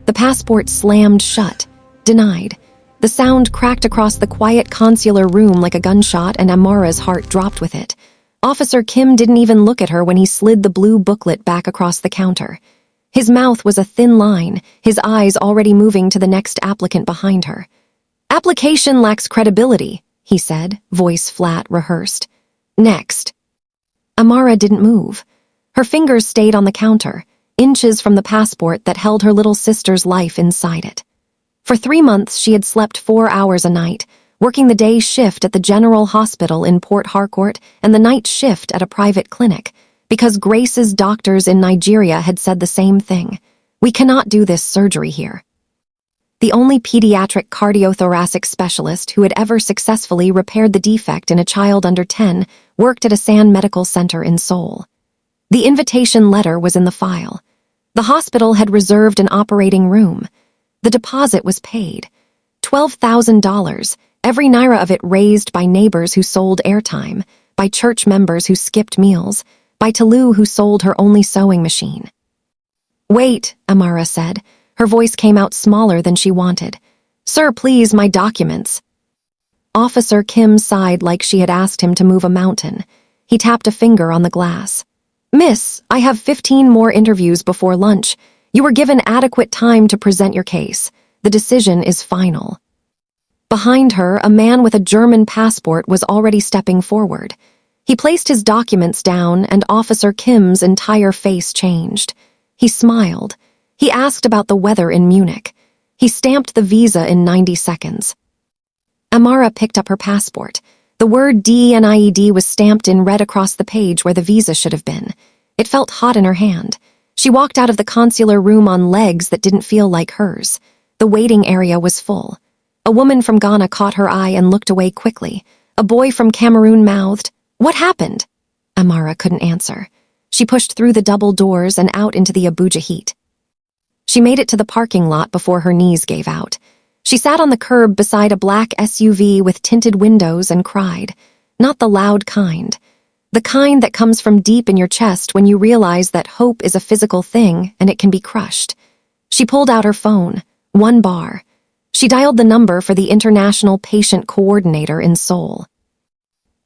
The passport slammed shut. Denied. The sound cracked across the quiet consular room like a gunshot, and Amara's heart dropped with it. Officer Kim didn't even look at her when he slid the blue booklet back across the counter. His mouth was a thin line, his eyes already moving to the next applicant behind her. "Application lacks credibility," he said, voice flat, rehearsed. "Next." Amara didn't move. Her fingers stayed on the counter, inches from the passport that held her little sister's life inside it. For 3 months, she had slept 4 hours a night, working the day shift at the General Hospital in Port Harcourt and the night shift at a private clinic, because Grace's doctors in Nigeria had said the same thing. "We cannot do this surgery here." The only pediatric cardiothoracic specialist who had ever successfully repaired the defect in a child under 10 worked at a San Medical Center in Seoul. The invitation letter was in the file. The hospital had reserved an operating room. The deposit was paid. $12,000, every naira of it raised by neighbors who sold airtime, by church members who skipped meals, by Talu who sold her only sewing machine. "Wait," Amara said. Her voice came out smaller than she wanted. "Sir, please, my documents." Officer Kim sighed like she had asked him to move a mountain. He tapped a finger on the glass. "Miss, I have 15 more interviews before lunch. You were given adequate time to present your case. The decision is final." Behind her, a man with a German passport was already stepping forward. He placed his documents down, and Officer Kim's entire face changed. He smiled. He asked about the weather in Munich. He stamped the visa in 90 seconds. Amara picked up her passport. The word DNIED was stamped in red across the page where the visa should have been. It felt hot in her hand. She walked out of the consular room on legs that didn't feel like hers. The waiting area was full. A woman from Ghana caught her eye and looked away quickly. A boy from Cameroon mouthed, "What happened?" Amara couldn't answer. She pushed through the double doors and out into the Abuja heat. She made it to the parking lot before her knees gave out. She sat on the curb beside a black SUV with tinted windows and cried. Not the loud kind. The kind that comes from deep in your chest when you realize that hope is a physical thing and it can be crushed. She pulled out her phone. 1 bar. She dialed the number for the International Patient Coordinator in Seoul.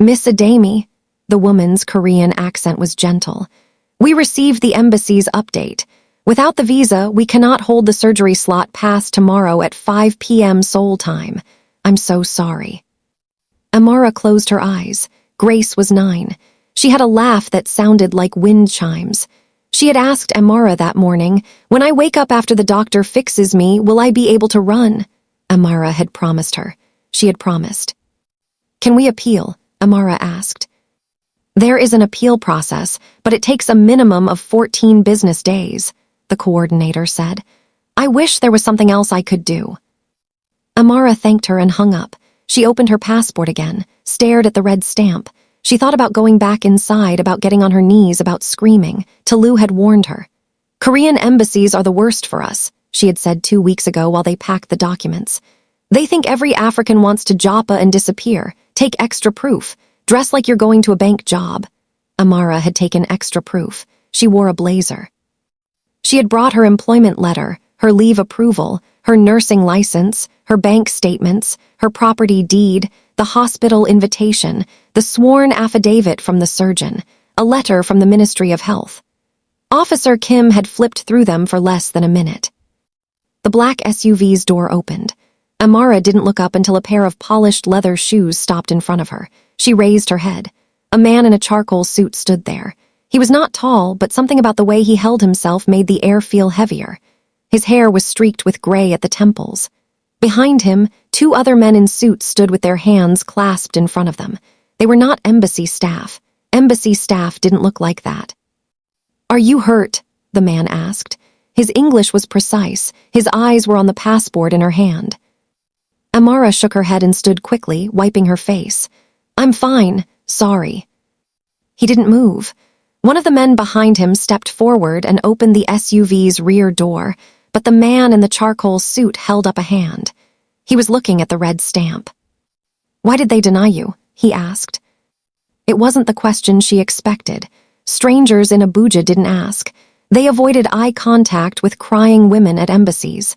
"Miss Ademi," the woman's Korean accent was gentle. "We received the embassy's update. Without the visa, we cannot hold the surgery slot past tomorrow at 5 p.m. Seoul time. I'm so sorry." Amara closed her eyes. Grace was 9. She had a laugh that sounded like wind chimes. She had asked Amara that morning, "When I wake up after the doctor fixes me, will I be able to run?" Amara had promised her. She had promised. "Can we appeal?" Amara asked. "There is an appeal process, but it takes a minimum of 14 business days," the coordinator said. "I wish there was something else I could do." Amara thanked her and hung up. She opened her passport again, stared at the red stamp. She thought about going back inside, about getting on her knees, about screaming. Talu had warned her. "Korean embassies are the worst for us," she had said 2 weeks ago while they packed the documents. "They think every African wants to japa and disappear, take extra proof, dress like you're going to a bank job." Amara had taken extra proof. She wore a blazer. She had brought her employment letter, her leave approval, her nursing license, her bank statements, her property deed, the hospital invitation, the sworn affidavit from the surgeon, a letter from the Ministry of Health. Officer Kim had flipped through them for less than a minute. The black SUV's door opened. Amara didn't look up until a pair of polished leather shoes stopped in front of her. She raised her head. A man in a charcoal suit stood there. He was not tall, but something about the way he held himself made the air feel heavier. His hair was streaked with gray at the temples. Behind him, 2 other men in suits stood with their hands clasped in front of them. They were not embassy staff. Embassy staff didn't look like that. "Are you hurt?" the man asked. His English was precise. His eyes were on the passport in her hand. Amara shook her head and stood quickly, wiping her face. "I'm fine, sorry." He didn't move. One of the men behind him stepped forward and opened the SUV's rear door, but the man in the charcoal suit held up a hand. He was looking at the red stamp. "Why did they deny you?" he asked. It wasn't the question she expected. Strangers in Abuja didn't ask. They avoided eye contact with crying women at embassies.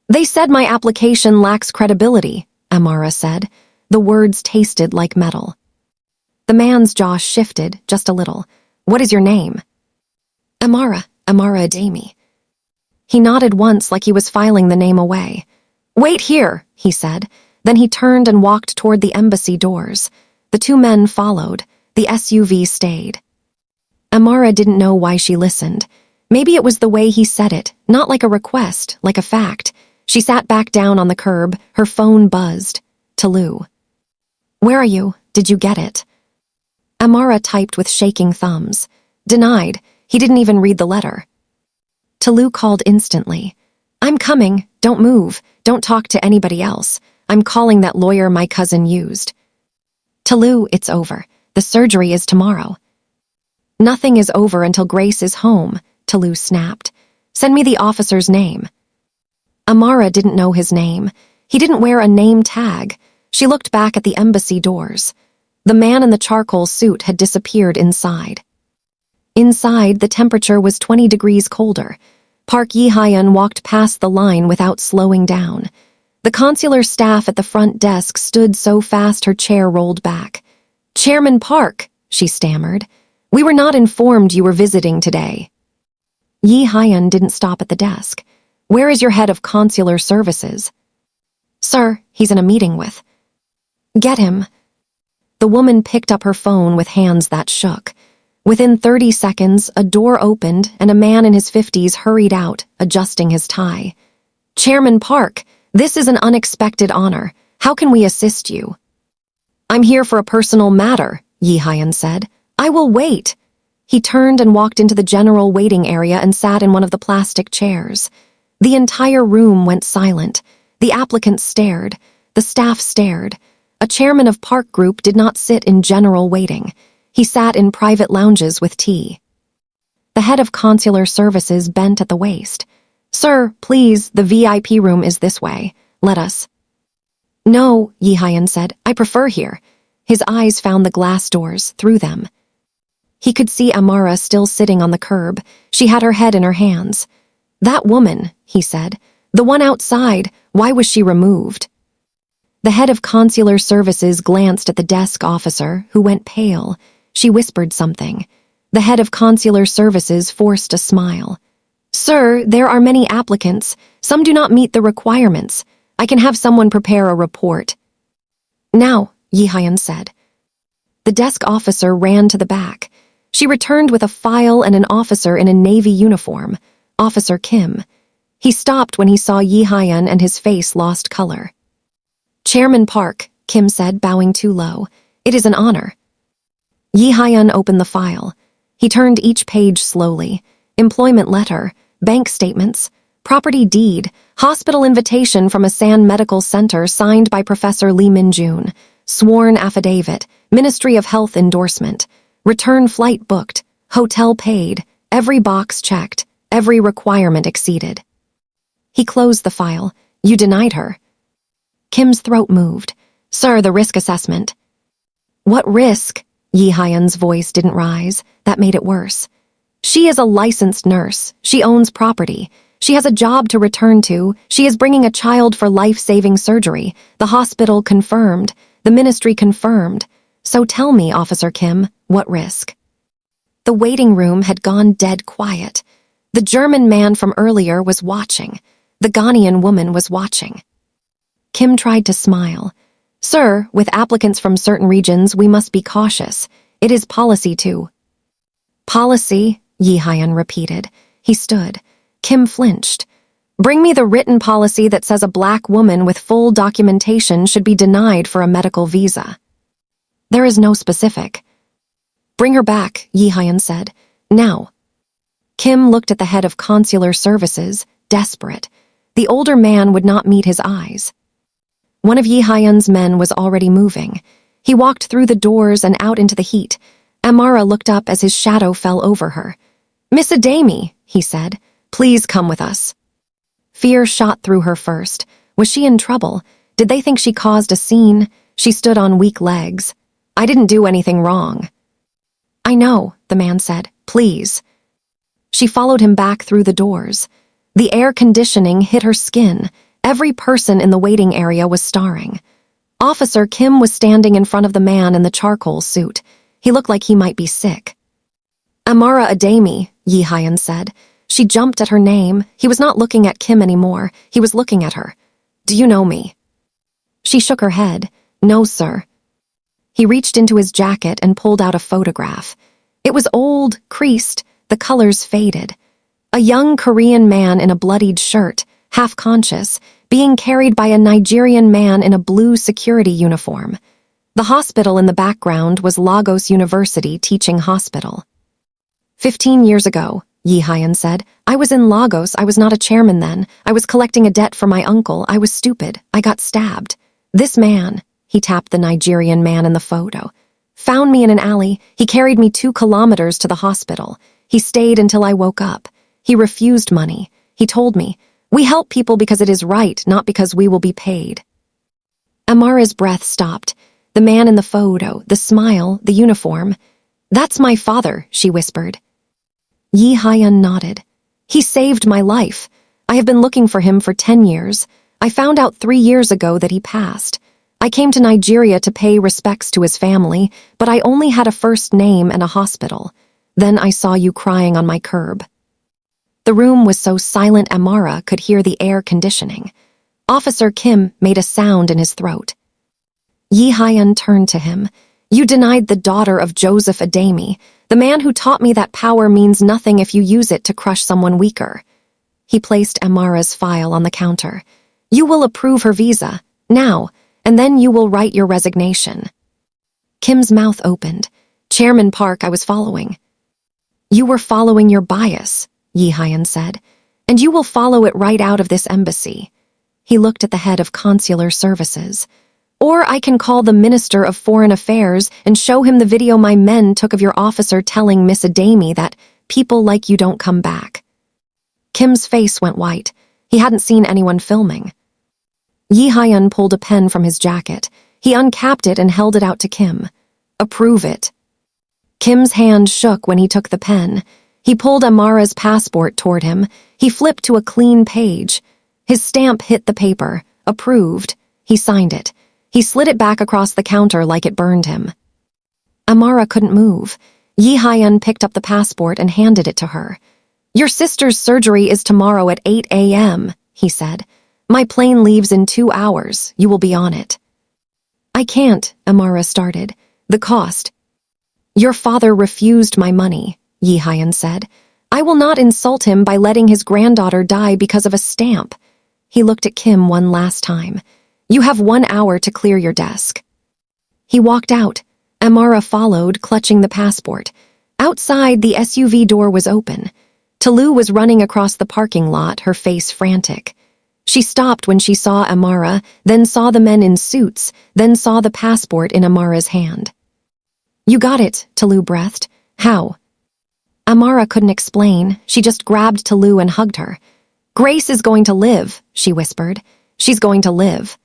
"They said my application lacks credibility," Amara said. The words tasted like metal. The man's jaw shifted just a little. "What is your name?" "Amara Adami." He nodded once like he was filing the name away. "Wait here," he said. Then he turned and walked toward the embassy doors. The two men followed. The SUV stayed. Amara didn't know why she listened. Maybe it was the way he said it, not like a request, like a fact. She sat back down on the curb. Her phone buzzed. Tolu. "Where are you? Did you get it?" Amara typed with shaking thumbs. "Denied. He didn't even read the letter." Tolu called instantly. "I'm coming. Don't move. Don't talk to anybody else. I'm calling that lawyer my cousin used." "Tolu, it's over. The surgery is tomorrow." "Nothing is over until Grace is home," Tolu snapped. "Send me the officer's name." Amara didn't know his name. He didn't wear a name tag. She looked back at the embassy doors. The man in the charcoal suit had disappeared inside. Inside, the temperature was 20 degrees colder. Park Yi-hyun walked past the line without slowing down. The consular staff at the front desk stood so fast her chair rolled back. "Chairman Park," she stammered. "We were not informed you were visiting today." Yi-hyun didn't stop at the desk. "Where is your head of consular services?" "Sir, he's in a meeting with." "Get him." The woman picked up her phone with hands that shook. Within 30 seconds, a door opened and a man in his 50s hurried out, adjusting his tie. "Chairman Park, this is an unexpected honor. How can we assist you?" "I'm here for a personal matter," Yi-hyun said. "I will wait." He turned and walked into the general waiting area and sat in one of the plastic chairs. The entire room went silent. The applicants stared. The staff stared. A chairman of Park Group did not sit in general waiting. He sat in private lounges with tea. The head of consular services bent at the waist. "Sir, please, the VIP room is this way. Let us." "No," Yi-hyun said. "I prefer here." His eyes found the glass doors, through them. He could see Amara still sitting on the curb. She had her head in her hands. "That woman," he said. "The one outside, why was she removed?" The head of consular services glanced at the desk officer, who went pale. She whispered something. The head of consular services forced a smile. "Sir, there are many applicants. Some do not meet the requirements. I can have someone prepare a report." "Now," Yi-hyun said. The desk officer ran to the back. She returned with a file and an officer in a navy uniform, Officer Kim. He stopped when he saw Yi-hyun and his face lost color. "Chairman Park," Kim said, bowing too low. "It is an honor." Yi-hyun opened the file. He turned each page slowly. Employment letter, bank statements, property deed, hospital invitation from Asan Medical Center signed by Professor Lee Min-jun, sworn affidavit, Ministry of Health endorsement, return flight booked, hotel paid, every box checked, every requirement exceeded. He closed the file. "You denied her." Kim's throat moved. "Sir, the risk assessment." "What risk?" Yi-hyun's voice didn't rise. That made it worse. "She is a licensed nurse. She owns property. She has a job to return to. She is bringing a child for life-saving surgery. The hospital confirmed. The ministry confirmed. So tell me, Officer Kim, what risk?" The waiting room had gone dead quiet. The German man from earlier was watching. The Ghanaian woman was watching. Kim tried to smile. "Sir, with applicants from certain regions, we must be cautious. It is policy to." "Policy," Yi-hyun repeated. He stood. Kim flinched. "Bring me the written policy that says a black woman with full documentation should be denied for a medical visa." "There is no specific." "Bring her back," Yi-hyun said. "Now." Kim looked at the head of consular services, desperate. The older man would not meet his eyes. One of Yi-hyun's men was already moving. He walked through the doors and out into the heat. Amara looked up as his shadow fell over her. "Miss Adami," he said, "please come with us." Fear shot through her first. Was she in trouble? Did they think she caused a scene? She stood on weak legs. "I didn't do anything wrong." "I know," the man said. "Please." She followed him back through the doors. The air conditioning hit her skin. Every person in the waiting area was staring. Officer Kim was standing in front of the man in the charcoal suit. He looked like he might be sick. "Amara Ademi," Yi Hyun said. She jumped at her name. He was not looking at Kim anymore. He was looking at her. "Do you know me?" She shook her head. "No, sir." He reached into his jacket and pulled out a photograph. It was old, creased, the colors faded. A young Korean man in a bloodied shirt, half conscious, being carried by a Nigerian man in a blue security uniform. The hospital in the background was Lagos University Teaching Hospital. 15 years ago, Yi Hyun said, "I was in Lagos. I was not a chairman then. I was collecting a debt for my uncle. I was stupid. I got stabbed. This man," he tapped the Nigerian man in the photo, "found me in an alley. He carried me 2 kilometers to the hospital. He stayed until I woke up. He refused money. He told me, 'We help people because it is right, not because we will be paid.'" Amara's breath stopped. The man in the photo, the smile, the uniform. "That's my father," she whispered. Yi Hyun nodded. "He saved my life. I have been looking for him for 10 years. I found out 3 years ago that he passed. I came to Nigeria to pay respects to his family, but I only had a first name and a hospital. Then I saw you crying on my curb." The room was so silent Amara could hear the air conditioning. Officer Kim made a sound in his throat. Yi Hyun turned to him. "You denied the daughter of Joseph Ademi, the man who taught me that power means nothing if you use it to crush someone weaker." He placed Amara's file on the counter. "You will approve her visa, now, and then you will write your resignation." Kim's mouth opened. "Chairman Park, I was following." "You were following your bias," Yi Hyun said, "and you will follow it right out of this embassy." He looked at the head of consular services. "Or I can call the Minister of Foreign Affairs and show him the video my men took of your officer telling Miss Ademi that people like you don't come back." Kim's face went white. He hadn't seen anyone filming. Yi Hyun pulled a pen from his jacket. He uncapped it and held it out to Kim. "Approve it." Kim's hand shook when he took the pen. He pulled Amara's passport toward him. He flipped to a clean page. His stamp hit the paper. Approved. He signed it. He slid it back across the counter like it burned him. Amara couldn't move. Yi Hyun picked up the passport and handed it to her. "Your sister's surgery is tomorrow at 8 a.m., he said. "My plane leaves in 2 hours. You will be on it." "I can't," Amara started. "The cost." "Your father refused my money," Yi Hyun said. "I will not insult him by letting his granddaughter die because of a stamp." He looked at Kim one last time. "You have 1 hour to clear your desk." He walked out. Amara followed, clutching the passport. Outside, the SUV door was open. Talu was running across the parking lot, her face frantic. She stopped when she saw Amara, then saw the men in suits, then saw the passport in Amara's hand. "You got it," Talu breathed. "How?" Amara couldn't explain. She just grabbed Talu and hugged her. "Grace is going to live," she whispered. "She's going to live."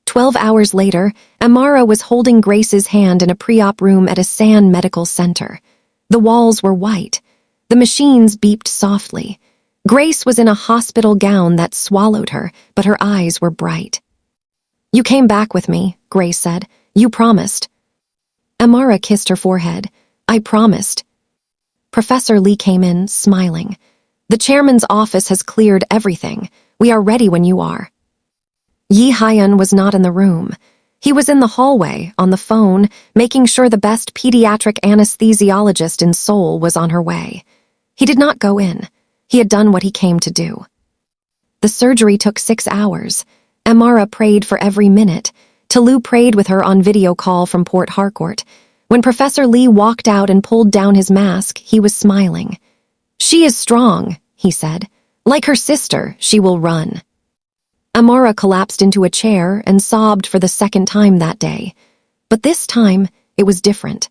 12 hours later, Amara was holding Grace's hand in a pre-op room at a San Medical Center. The walls were white. The machines beeped softly. Grace was in a hospital gown that swallowed her, but her eyes were bright. "You came back with me," Grace said. "You promised." Amara kissed her forehead. "I promised." Professor Lee came in, smiling. "The chairman's office has cleared everything. We are ready when you are." Yi Hyun was not in the room. He was in the hallway, on the phone, making sure the best pediatric anesthesiologist in Seoul was on her way. He did not go in. He had done what he came to do. The surgery took 6 hours. Amara prayed for every minute. Talu prayed with her on video call from Port Harcourt. When Professor Lee walked out and pulled down his mask, he was smiling. "She is strong," he said. "Like her sister, she will run." Amara collapsed into a chair and sobbed for the second time that day. But this time, it was different.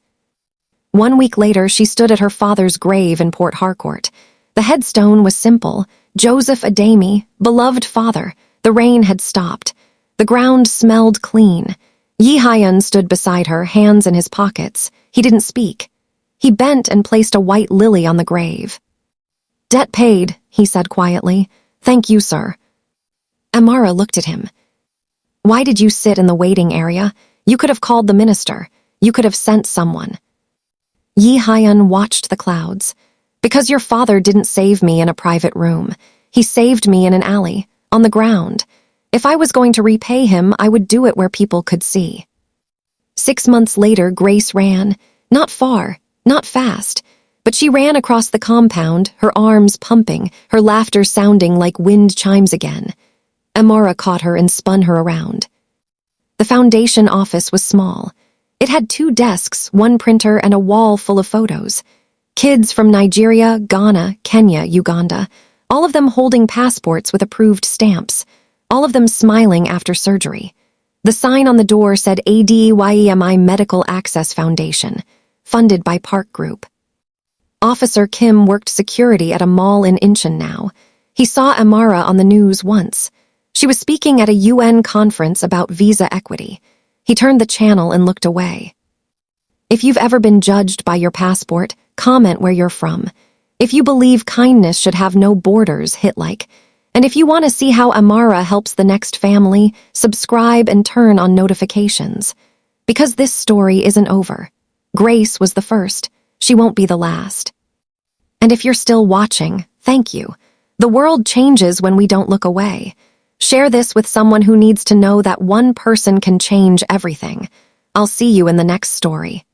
1 week later, she stood at her father's grave in Port Harcourt. The headstone was simple. Joseph Ademi, beloved father. The rain had stopped. The ground smelled clean. Yi Hyun stood beside her, hands in his pockets. He didn't speak. He bent and placed a white lily on the grave. Debt paid, he said quietly. Thank you, sir. Amara looked at him. Why did you sit in the waiting area? You could have called the minister. You could have sent someone. Yi Hyun watched the clouds. Because your father didn't save me in a private room. He saved me in an alley, on the ground. If I was going to repay him, I would do it where people could see. 6 months later, Grace ran. Not far, not fast, but she ran across the compound, her arms pumping, her laughter sounding like wind chimes again. Amara caught her and spun her around. The foundation office was small. It had 2 desks, 1 printer, and a wall full of photos. Kids from Nigeria, Ghana, Kenya, Uganda, all of them holding passports with approved stamps, all of them smiling after surgery. The sign on the door said ADYEMI Medical Access Foundation, funded by Park Group. Officer Kim worked security at a mall in Incheon now. He saw Amara on the news once. She was speaking at a UN conference about visa equity. He turned the channel and looked away. If you've ever been judged by your passport, comment where you're from. If you believe kindness should have no borders, hit like. And if you want to see how Amara helps the next family, subscribe and turn on notifications. Because this story isn't over. Grace was the first. She won't be the last. And if you're still watching, thank you. The world changes when we don't look away. Share this with someone who needs to know that one person can change everything. I'll see you in the next story.